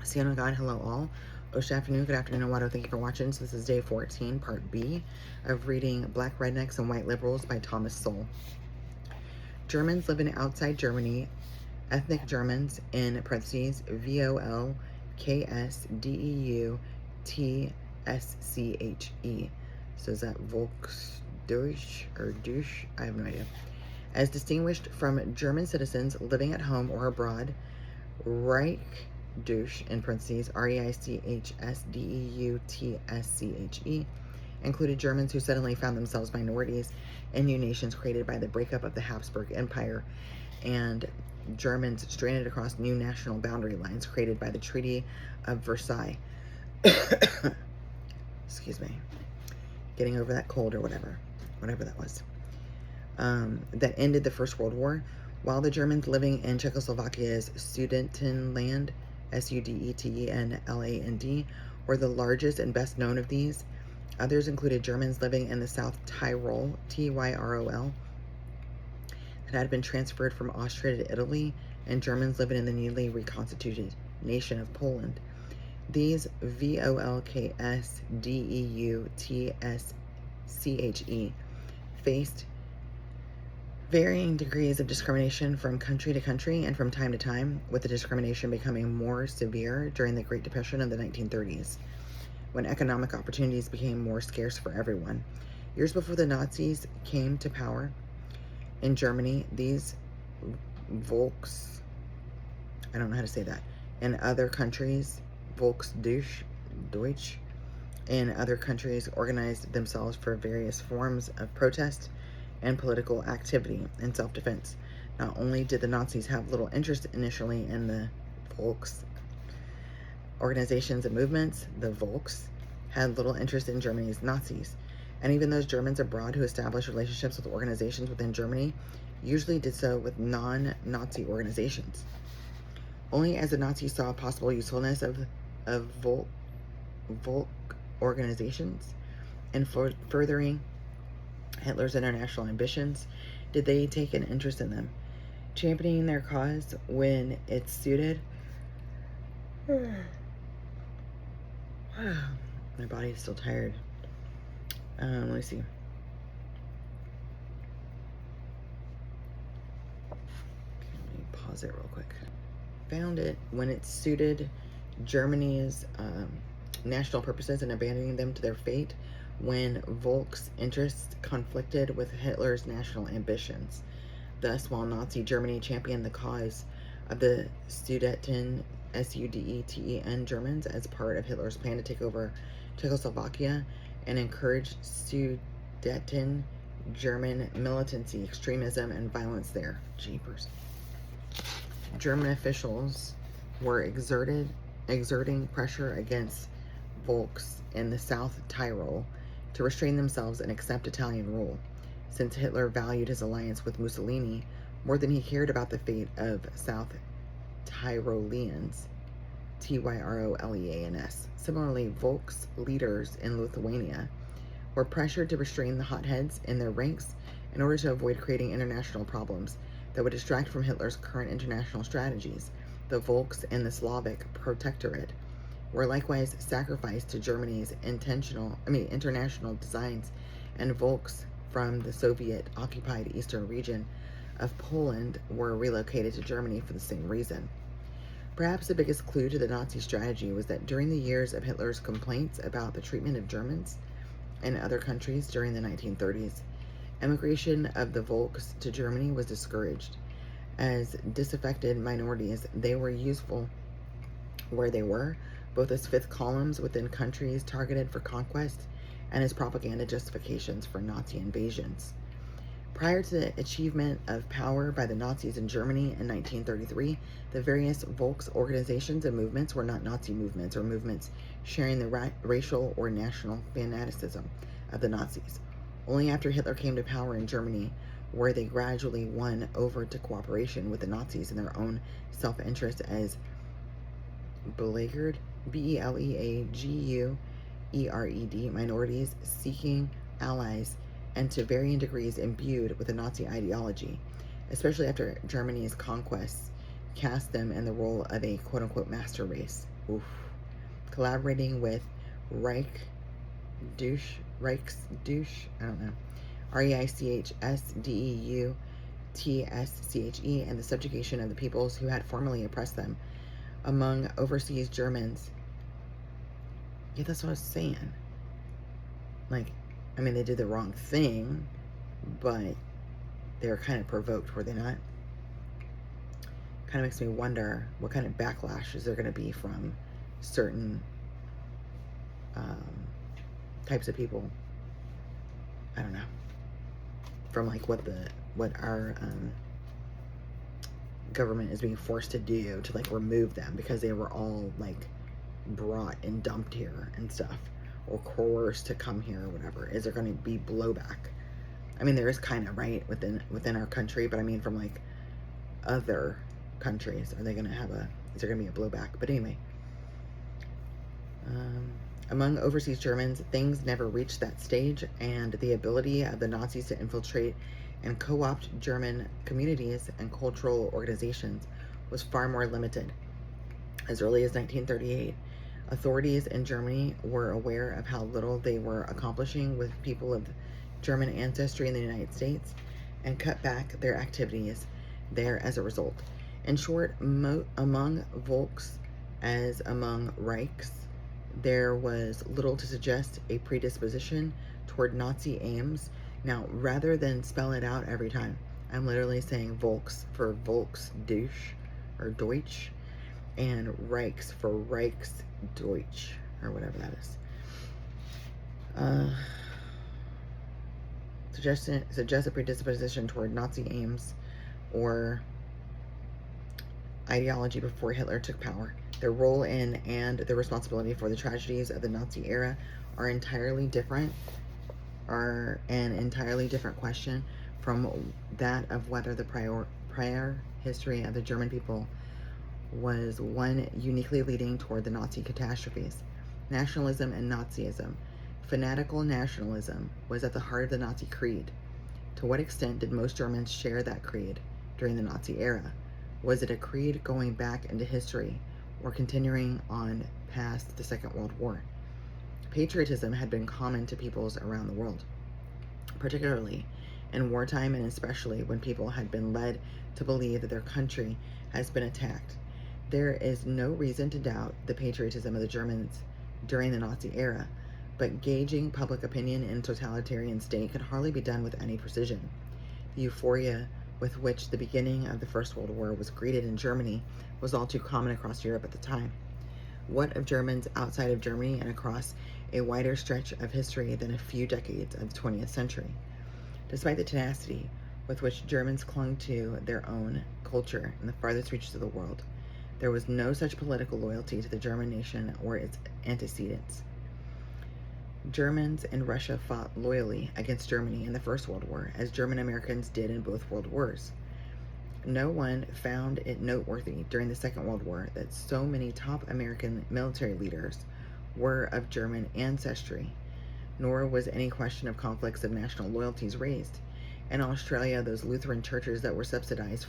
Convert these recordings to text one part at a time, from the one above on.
Sienna God, hello all. Osh afternoon, good afternoon, Wado. Thank you for watching. So this is day 14, part B of reading Black Rednecks and White Liberals by Thomas Sowell. Germans living outside Germany, ethnic Germans, in parentheses, VOLKSDEUTSCHE. So is that Volksdeutsch or Deutsch? I have no idea. As distinguished from German citizens living at home or abroad, Reich douche, in parentheses, REICHSDEUTSCHE, included Germans who suddenly found themselves minorities in new nations created by the breakup of the Habsburg Empire, and Germans stranded across new national boundary lines created by the Treaty of Versailles. Excuse me. Getting over that cold or whatever that was. That ended the First World War, while the Germans living in Czechoslovakia's Sudetenland, Sudetenland, were the largest and best known of these. Others included Germans living in the South Tyrol, Tyrol, that had been transferred from Austria to Italy, and Germans living in the newly reconstituted nation of Poland. These VOLKSDEUTSCHE faced varying degrees of discrimination from country to country and from time to time, with the discrimination becoming more severe during the Great Depression of the 1930s, when economic opportunities became more scarce for everyone. Years before the Nazis came to power in Germany, these Volks, I don't know how to say that, in other countries, Volksdeutsch, in other countries organized themselves for various forms of protest and political activity and self-defense. Not only did the Nazis have little interest initially in the Volks organizations and movements, the Volks had little interest in Germany's Nazis. And even those Germans abroad who established relationships with organizations within Germany usually did so with non-Nazi organizations. Only as the Nazis saw possible usefulness of Volk organizations and for furthering Hitler's international ambitions did they take an interest in them, championing their cause when it suited. My body is still tired. Let me see. Let me pause it real quick. Found it when it suited Germany's national purposes and abandoning them to their fate, when Volk's interests conflicted with Hitler's national ambitions. Thus, while Nazi Germany championed the cause of the Sudeten, Sudeten Germans as part of Hitler's plan to take over Czechoslovakia and encouraged Sudeten German militancy, extremism, and violence there. Jeepers. German officials were exerting pressure against Volks in the South Tyrol to restrain themselves and accept Italian rule, since Hitler valued his alliance with Mussolini more than he cared about the fate of South Tyroleans, Tyroleans. Similarly, Volk's leaders in Lithuania were pressured to restrain the hotheads in their ranks in order to avoid creating international problems that would distract from Hitler's current international strategies. The Volks in the Slavic Protectorate were likewise sacrificed to Germany's international designs, and Volks from the Soviet-occupied eastern region of Poland were relocated to Germany for the same reason. Perhaps the biggest clue to the Nazi strategy was that during the years of Hitler's complaints about the treatment of Germans in other countries during the 1930s, emigration of the Volks to Germany was discouraged. As disaffected minorities, they were useful where they were, both as fifth columns within countries targeted for conquest and as propaganda justifications for Nazi invasions. Prior to the achievement of power by the Nazis in Germany in 1933, the various Volks organizations and movements were not Nazi movements or movements sharing the racial or national fanaticism of the Nazis. Only after Hitler came to power in Germany were they gradually won over to cooperation with the Nazis in their own self-interest as beleaguered, Beleaguered, minorities seeking allies, and to varying degrees imbued with the Nazi ideology, especially after Germany's conquests cast them in the role of a quote-unquote master race. oof, collaborating with Reich Reichsdeutsche, I don't know, Reichsdeutsche, and the subjugation of the peoples who had formerly oppressed them. Among overseas Germans, yeah, that's what I was saying. Like, I mean, they did the wrong thing, but they were kind of provoked, were they not? Kind of makes me wonder what kind of backlash is there going to be from certain types of people. I don't know. From like what our government is being forced to do to like remove them because they were all like brought and dumped here and stuff, or coerced to come here or whatever. Is there going to be blowback? I mean, there is kind of, right, within our country, but I mean from like other countries, is there going to be a blowback? But anyway, among overseas Germans, things never reached that stage, and the ability of the Nazis to infiltrate and co-opt German communities and cultural organizations was far more limited. As early as 1938, authorities in Germany were aware of how little they were accomplishing with people of German ancestry in the United States and cut back their activities there as a result. In short, among Volks as among Reichs, there was little to suggest a predisposition toward Nazi aims. Now, rather than spell it out every time, I'm literally saying Volks for Volksdeutsch or Deutsch, and Reichs for Reichsdeutsch, or whatever that is. Suggest a predisposition toward Nazi aims or ideology before Hitler took power. Their role in and their responsibility for the tragedies of the Nazi era are an entirely different question from that of whether the prior history of the German people was one uniquely leading toward the Nazi catastrophes. Nationalism and Nazism. Fanatical nationalism was at the heart of the Nazi creed. To what extent did most Germans share that creed during the Nazi era? Was it a creed going back into history or continuing on past the Second World War? Patriotism had been common to peoples around the world, particularly in wartime, and especially when people had been led to believe that their country has been attacked. There is no reason to doubt the patriotism of the Germans during the Nazi era, but gauging public opinion in a totalitarian state could hardly be done with any precision. The euphoria with which the beginning of the First World War was greeted in Germany was all too common across Europe at the time. What of Germans outside of Germany and across a wider stretch of history than a few decades of the 20th century? Despite the tenacity with which Germans clung to their own culture in the farthest reaches of the world, there was no such political loyalty to the German nation or its antecedents. Germans in Russia fought loyally against Germany in the First World War, as German Americans did in both World Wars. No one found it noteworthy during the Second World War that so many top American military leaders were of German ancestry, nor was any question of conflicts of national loyalties raised. In Australia, those Lutheran churches that were subsidized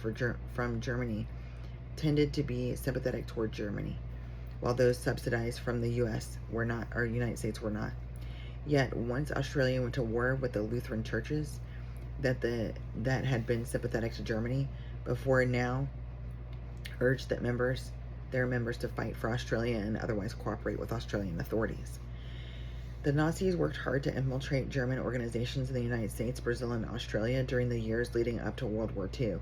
from Germany tended to be sympathetic toward Germany, while those subsidized from the United States were not. Yet, once Australia went to war with the Lutheran churches that had been sympathetic to Germany before now, urged their members to fight for Australia and otherwise cooperate with Australian authorities. The Nazis worked hard to infiltrate German organizations in the United States, Brazil, and Australia during the years leading up to World War II,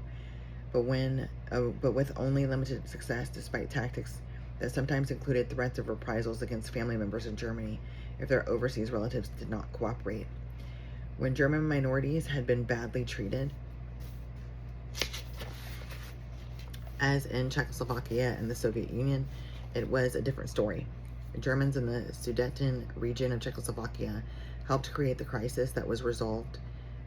but with only limited success, despite tactics that sometimes included threats of reprisals against family members in Germany if their overseas relatives did not cooperate. When German minorities had been badly treated, as in Czechoslovakia and the Soviet Union, it was a different story. The Germans in the Sudeten region of Czechoslovakia helped create the crisis that was resolved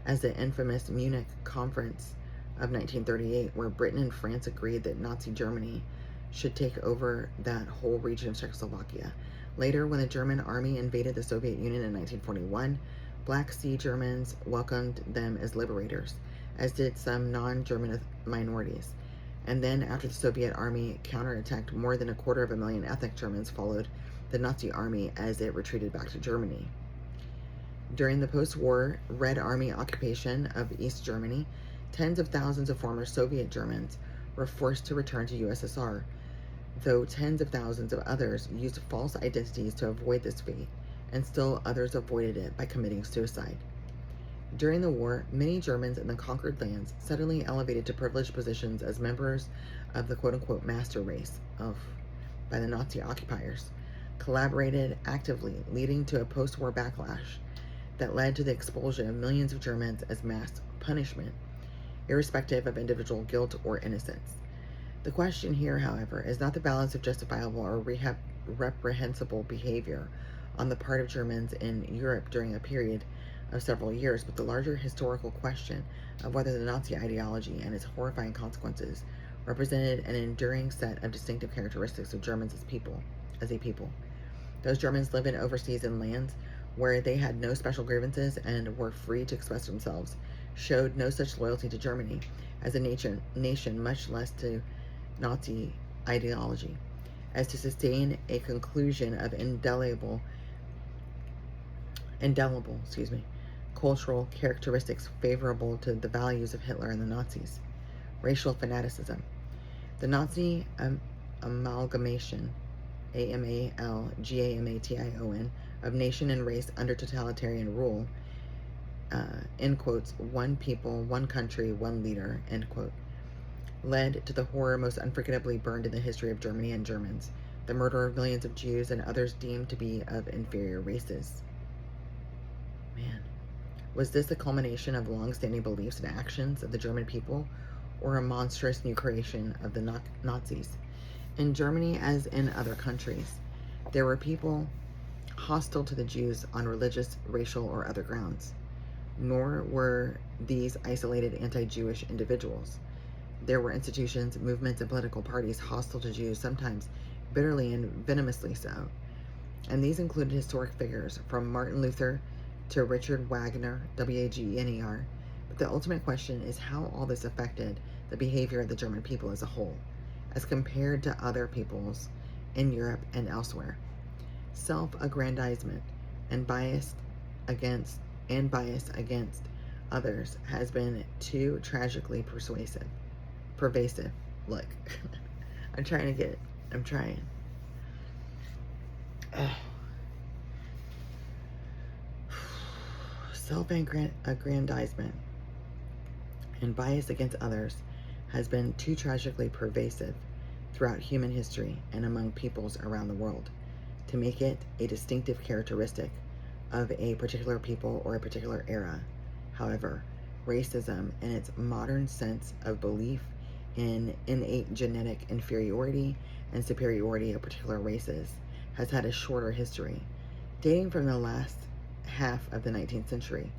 as the infamous Munich Conference of 1938, where Britain and France agreed that Nazi Germany should take over that whole region of Czechoslovakia. Later, when the German army invaded the Soviet Union in 1941, Black Sea Germans welcomed them as liberators, as did some non-German minorities. And then, after the Soviet army counterattacked, more than 250,000 ethnic Germans followed the Nazi army as it retreated back to Germany. During the post-war Red Army occupation of East Germany, tens of thousands of former Soviet Germans were forced to return to USSR, though tens of thousands of others used false identities to avoid this fate, and still others avoided it by committing suicide. During the war, many Germans in the conquered lands suddenly elevated to privileged positions as members of the quote-unquote master race by the Nazi occupiers, collaborated actively, leading to a post-war backlash that led to the expulsion of millions of Germans as mass punishment, irrespective of individual guilt or innocence. The question here, however, is not the balance of justifiable or reprehensible behavior on the part of Germans in Europe during a period of several years, but the larger historical question of whether the Nazi ideology and its horrifying consequences represented an enduring set of distinctive characteristics of Germans as a people. Those Germans living overseas in lands where they had no special grievances and were free to express themselves, showed no such loyalty to Germany as a nation, much less to Nazi ideology, as to sustain a conclusion of indelible cultural characteristics favorable to the values of Hitler and the Nazis. Racial fanaticism. The Nazi amalgamation, AMALGAMATION, of nation and race under totalitarian rule, end quotes, one people, one country, one leader, end quote, led to the horror most unforgettably burned in the history of Germany and Germans, the murder of millions of Jews and others deemed to be of inferior races. Man, was this the culmination of long-standing beliefs and actions of the German people, or a monstrous new creation of the Nazis? In Germany, as in other countries, there were people hostile to the Jews on religious, racial, or other grounds. Nor were these isolated anti-Jewish individuals. There were institutions, movements, and political parties hostile to Jews, sometimes bitterly and venomously so. And these included historic figures from Martin Luther to Richard Wagner, Wagner. But the ultimate question is how all this affected the behavior of the German people as a whole, as compared to other peoples in Europe and elsewhere. Self-aggrandizement and bias against others has been too tragically pervasive. Look, I'm trying. Self-aggrandizement and bias against others has been too tragically pervasive throughout human history and among peoples around the world to make it a distinctive characteristic of a particular people or a particular era. However, racism in its modern sense of belief in innate genetic inferiority and superiority of particular races has had a shorter history, dating from the last half of the 19th century,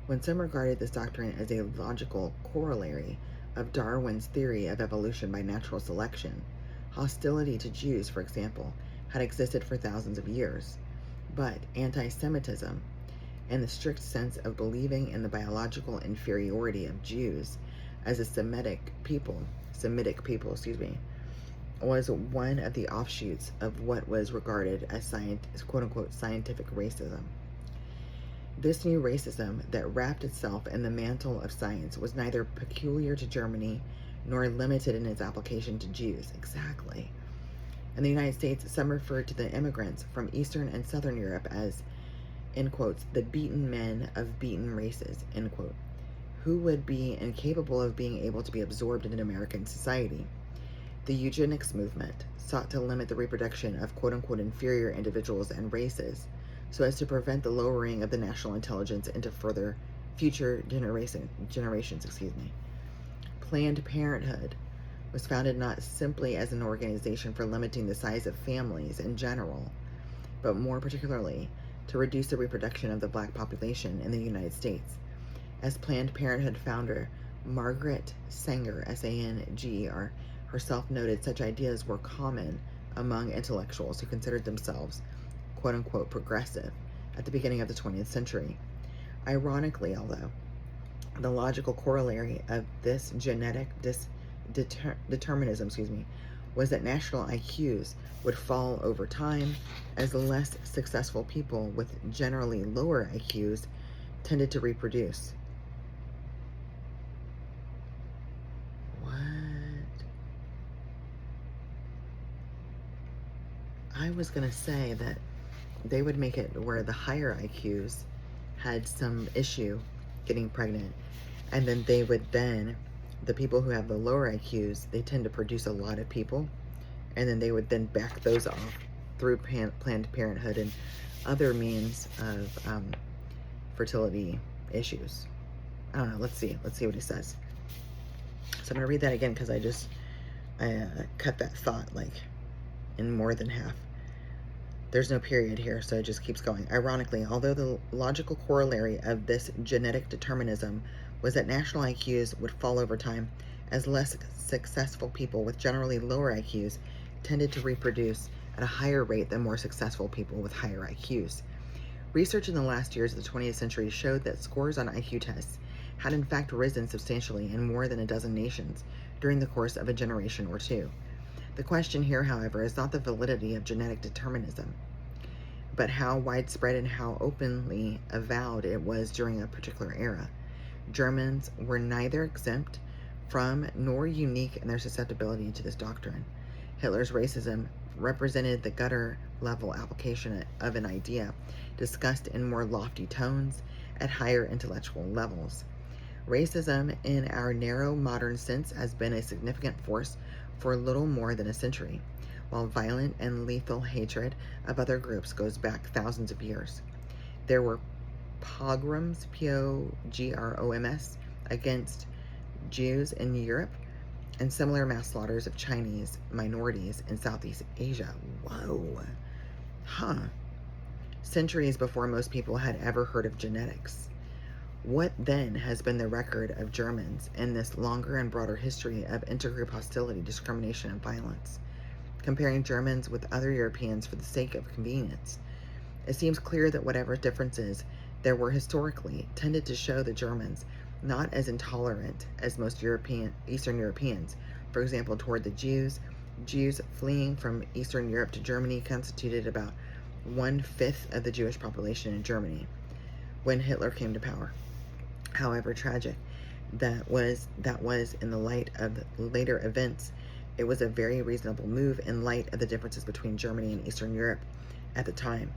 when some regarded this doctrine as a logical corollary of Darwin's theory of evolution by natural selection. Hostility to Jews, for example, had existed for thousands of years, but anti-Semitism, in the strict sense of believing in the biological inferiority of Jews as a Semitic people, was one of the offshoots of what was regarded as quote-unquote scientific racism. This new racism that wrapped itself in the mantle of science was neither peculiar to Germany nor limited in its application to Jews. Exactly. In the United States, some referred to the immigrants from Eastern and Southern Europe as, in quotes, the beaten men of beaten races, end quote, who would be incapable of being able to be absorbed into American society. The eugenics movement sought to limit the reproduction of quote-unquote inferior individuals and races so as to prevent the lowering of the national intelligence into future generations. Planned Parenthood was founded not simply as an organization for limiting the size of families in general, but more particularly to reduce the reproduction of the black population in the United States. As Planned Parenthood founder Margaret Sanger, Sanger, herself noted, such ideas were common among intellectuals who considered themselves quote-unquote progressive at the beginning of the 20th century. Ironically, although, the logical corollary of this genetic determinism, was that national IQs would fall over time as less successful people with generally lower IQs tended to reproduce. What? I was going to say that they would make it where the higher IQs had some issue getting pregnant, and then the people who have the lower IQs, they tend to produce a lot of people, and then they would then back those off through Planned Parenthood and other means of fertility issues. I don't know. Let's see what he says. So I'm going to read that again because I cut that thought like in more than half. There's no period here, so it just keeps going. Ironically, although the logical corollary of this genetic determinism was that national IQs would fall over time as less successful people with generally lower IQs tended to reproduce at a higher rate than more successful people with higher IQs. Research in the last years of the 20th century showed that scores on IQ tests had in fact risen substantially in more than a dozen nations during the course of a generation or two. The question here, however, is not the validity of genetic determinism, but how widespread and how openly avowed it was during a particular era. Germans were neither exempt from nor unique in their susceptibility to this doctrine. Hitler's racism represented the gutter-level application of an idea discussed in more lofty tones at higher intellectual levels. Racism, in our narrow modern sense, has been a significant force for little more than a century, while violent and lethal hatred of other groups goes back thousands of years. There were pogroms, Pogroms, against Jews in Europe, and similar mass slaughters of Chinese minorities in Southeast Asia. Whoa. Centuries before most people had ever heard of genetics. What then has been the record of Germans in this longer and broader history of intergroup hostility, discrimination, and violence? Comparing Germans with other Europeans for the sake of convenience, it seems clear that whatever differences there were historically tended to show the Germans not as intolerant as most Eastern Europeans. For example, toward the Jews fleeing from Eastern Europe to Germany constituted about 1/5 of the Jewish population in Germany when Hitler came to power. However tragic that was in the light of the later events, it was a very reasonable move in light of the differences between Germany and Eastern Europe at the time.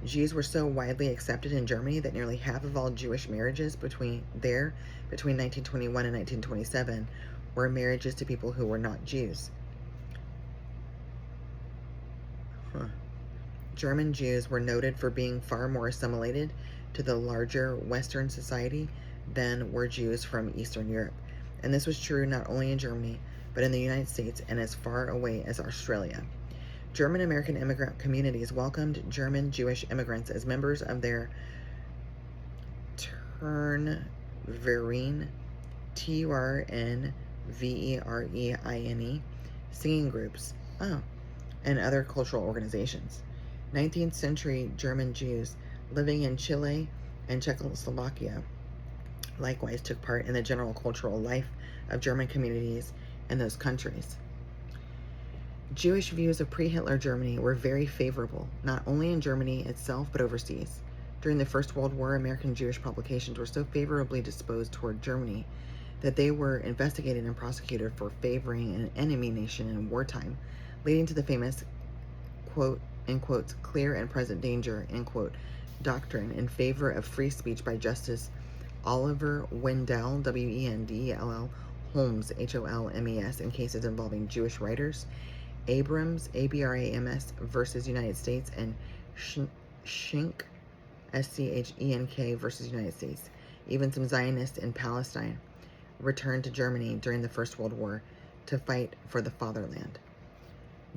Jews were so widely accepted in Germany that nearly half of all Jewish marriages between 1921 and 1927 were marriages to people who were not Jews. German Jews were noted for being far more assimilated to the larger Western society than were Jews from Eastern Europe. And this was true not only in Germany, but in the United States and as far away as Australia. German American immigrant communities welcomed German Jewish immigrants as members of their Turnverein, Turnvereine, singing groups, and other cultural organizations. 19th century German Jews living in Chile and Czechoslovakia likewise took part in the general cultural life of German communities in those countries. Jewish views of pre-Hitler Germany were very favorable, not only in Germany itself, but overseas. During the First World War, American Jewish publications were so favorably disposed toward Germany that they were investigated and prosecuted for favoring an enemy nation in wartime, leading to the famous, quote, in quotes, clear and present danger, end quote, doctrine in favor of free speech by Justice Oliver Wendell, Wendell, Holmes, Holmes, in cases involving Jewish writers, Abrams, Abrams versus United States, and Schenck, Schenk versus United States. Even some Zionists in Palestine returned to Germany during the First World War to fight for the fatherland.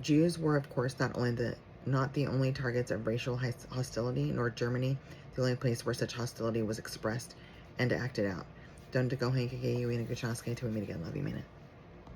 Jews were, of course, not the only targets of racial hostility, nor Germany the only place where such hostility was expressed and acted out. Don't to go, Hank, to we meet again. Love you, mean it.